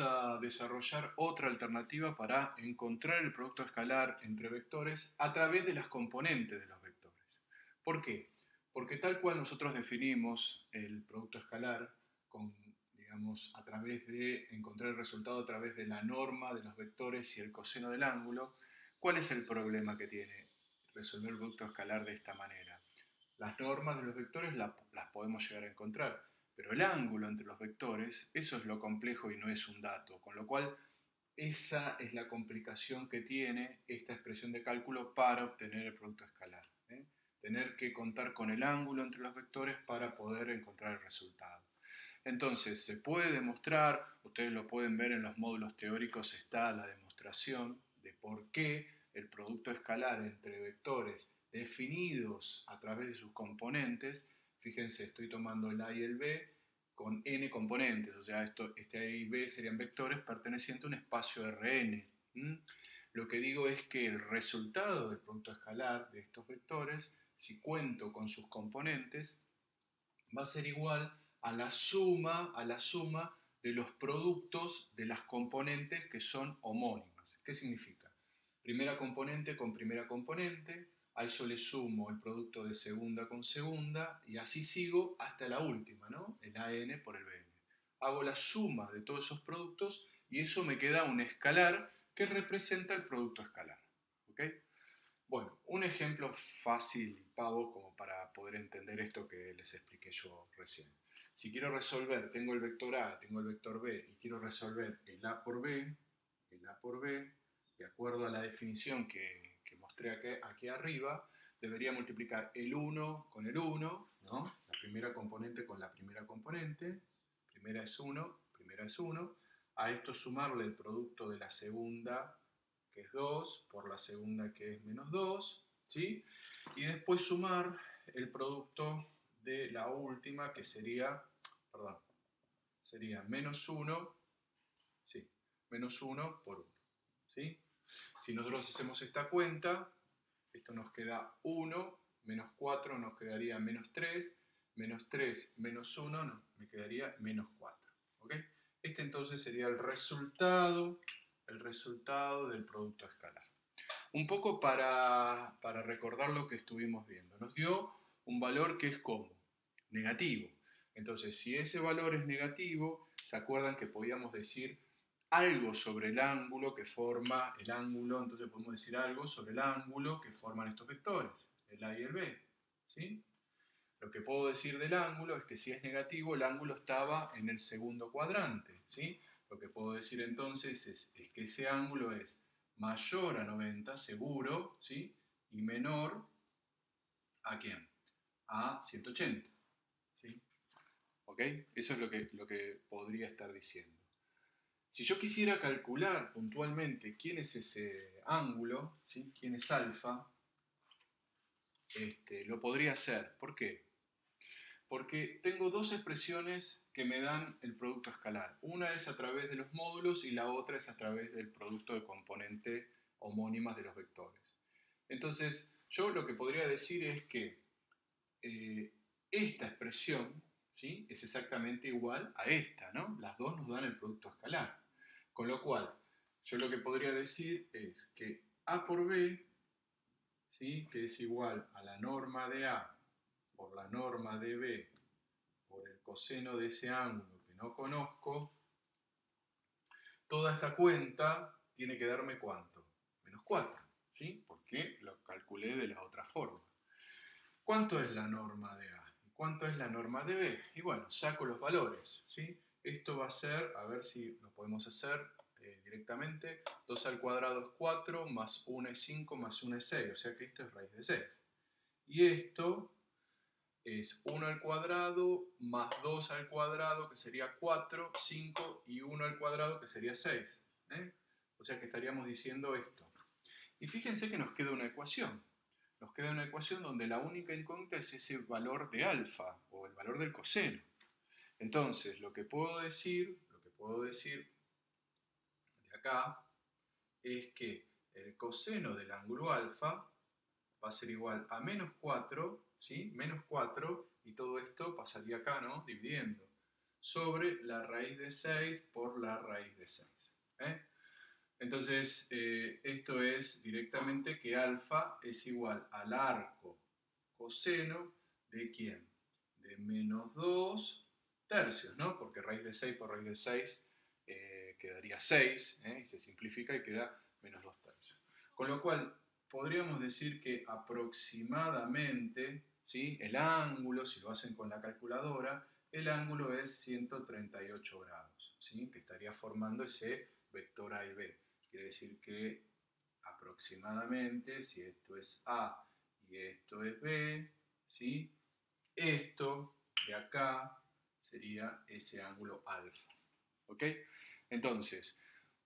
a desarrollar otra alternativa para encontrar el producto escalar entre vectores a través de las componentes de los vectores. ¿Por qué? Porque tal cual nosotros definimos el producto escalar con, digamos, a través de encontrar el resultado a través de la norma de los vectores y el coseno del ángulo, ¿cuál es el problema que tiene resolver el producto escalar de esta manera? Las normas de los vectores las podemos llegar a encontrar, pero el ángulo entre los vectores, eso es lo complejo y no es un dato, con lo cual esa es la complicación que tiene esta expresión de cálculo para obtener el producto escalar. Tener que contar con el ángulo entre los vectores para poder encontrar el resultado. Entonces, se puede demostrar, ustedes lo pueden ver en los módulos teóricos, está la demostración de por qué el producto escalar entre vectores definidos a través de sus componentes, fíjense, estoy tomando el A y el B con n componentes, o sea, este A y B serían vectores pertenecientes a un espacio Rn. Lo que digo es que el resultado del producto escalar de estos vectores, si cuento con sus componentes, va a ser igual a la suma de los productos de las componentes que son homónimas. ¿Qué significa? Primera componente con primera componente, a eso le sumo el producto de segunda con segunda y así sigo hasta la última, ¿no? El AN por el BN. Hago la suma de todos esos productos y eso me queda un escalar que representa el producto escalar. ¿Ok? Bueno, un ejemplo fácil y pavo como para poder entender esto que les expliqué yo recién. Si quiero resolver, tengo el vector A, tengo el vector B y quiero resolver el A por B, de acuerdo a la definición que mostré aquí arriba, debería multiplicar el 1 con el 1, ¿no? La primera componente con la primera componente, primera es 1, a esto sumarle el producto de la segunda que es 2, por la segunda que es menos 2, ¿sí? Y después sumar el producto de la última que sería, perdón, sería menos 1, ¿sí? Menos 1 por 1, ¿sí? Si nosotros hacemos esta cuenta, esto nos queda 1, menos 4 nos quedaría menos 3 menos 1 no, me quedaría menos 4, ¿ok? Este entonces sería el resultado del producto escalar. Un poco para recordar lo que estuvimos viendo. Nos dio un valor que es como negativo. Entonces, si ese valor es negativo, ¿se acuerdan que podíamos decir algo sobre el ángulo que forma el ángulo? Entonces podemos decir algo sobre el ángulo que forman estos vectores, el A y el B. ¿Sí? Lo que puedo decir del ángulo es que si es negativo, el ángulo estaba en el segundo cuadrante. ¿Sí? Lo que puedo decir entonces es que ese ángulo es mayor a 90, seguro, ¿sí? Y menor ¿a quién? A 180. ¿Sí? ¿Ok? Eso es lo que podría estar diciendo. Si yo quisiera calcular puntualmente quién es ese ángulo, ¿sí? Quién es alfa, lo podría hacer. ¿Por qué? Porque tengo dos expresiones que me dan el producto escalar. Una es a través de los módulos y la otra es a través del producto de componente homónimas de los vectores. Entonces, yo lo que podría decir es que esta expresión, ¿sí? Es exactamente igual a esta, ¿no? Las dos nos dan el producto escalar. Con lo cual, yo lo que podría decir es que A por B, ¿sí? Que es igual a la norma de A por la norma de B por el coseno de ese ángulo que no conozco, toda esta cuenta tiene que darme ¿cuánto? Menos 4, ¿sí? Porque lo calculé de la otra forma. ¿Cuánto es la norma de A? ¿Y cuánto es la norma de B? Y bueno, saco los valores, ¿sí? Esto va a ser, a ver si lo podemos hacer directamente, 2 al cuadrado es 4, más 1 es 5, más 1 es 6, o sea que esto es raíz de 6. Y esto es 1 al cuadrado más 2 al cuadrado, que sería 4, 5, y 1 al cuadrado, que sería 6. ¿Eh? O sea que estaríamos diciendo esto. Y fíjense que nos queda una ecuación. Nos queda una ecuación donde la única incógnita es ese valor de alfa, o el valor del coseno. Entonces, lo que puedo decir de acá, es que el coseno del ángulo alfa va a ser igual a menos 4, ¿sí? Menos 4, y todo esto pasaría acá, ¿no? Dividiendo. sobre la raíz de 6 por la raíz de 6. Entonces, esto es directamente que alfa es igual al arco coseno de ¿quién? De menos 2 tercios, ¿no? Porque raíz de 6 por raíz de 6 quedaría 6, y se simplifica y queda menos 2 tercios. Con lo cual, podríamos decir que aproximadamente, ¿sí? El ángulo, si lo hacen con la calculadora, el ángulo es 138 grados, ¿sí? Que estaría formando ese vector A y B. Quiere decir que aproximadamente, si esto es A y esto es B, ¿sí? Esto de acá sería ese ángulo alfa. ¿Ok? Entonces,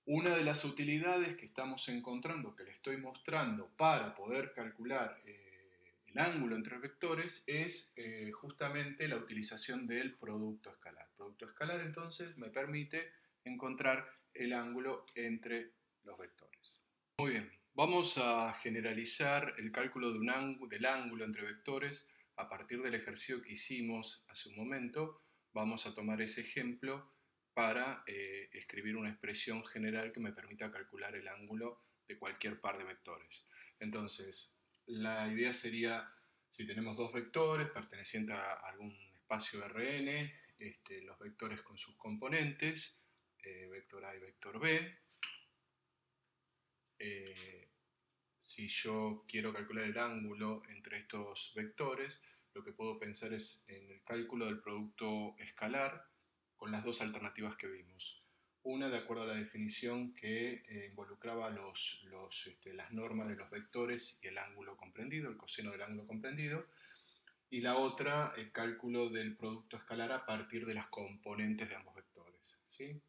una de las utilidades que estamos encontrando, que le estoy mostrando para poder calcular el ángulo entre vectores, es justamente la utilización del producto escalar. El producto escalar entonces me permite encontrar el ángulo entre los vectores. Muy bien, vamos a generalizar el cálculo de del ángulo entre vectores a partir del ejercicio que hicimos hace un momento. Vamos a tomar ese ejemplo para escribir una expresión general que me permita calcular el ángulo de cualquier par de vectores. Entonces, la idea sería, si tenemos dos vectores pertenecientes a algún espacio Rn, los vectores con sus componentes, vector A y vector B. Si yo quiero calcular el ángulo entre estos vectores, lo que puedo pensar es en el cálculo del producto escalar con las dos alternativas que vimos. Una, de acuerdo a la definición que involucraba las normas de los vectores y el ángulo comprendido, el coseno del ángulo comprendido, y la otra, el cálculo del producto escalar a partir de las componentes de ambos vectores, ¿sí?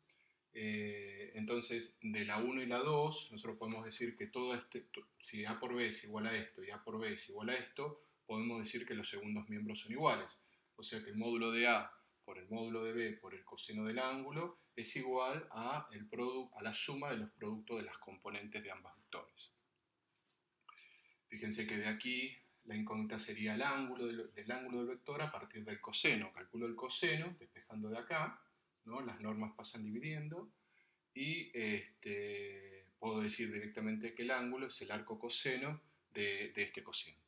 Entonces, de la 1 y la 2, nosotros podemos decir que si A por B es igual a esto y A por B es igual a esto, podemos decir que los segundos miembros son iguales. O sea que el módulo de A por el módulo de B por el coseno del ángulo es igual a la suma de los productos de las componentes de ambos vectores. Fíjense que de aquí la incógnita sería el ángulo del ángulo del vector a partir del coseno. Calculo el coseno, despejando de acá, ¿no? Las normas pasan dividiendo, y puedo decir directamente que el ángulo es el arco coseno de este cociente.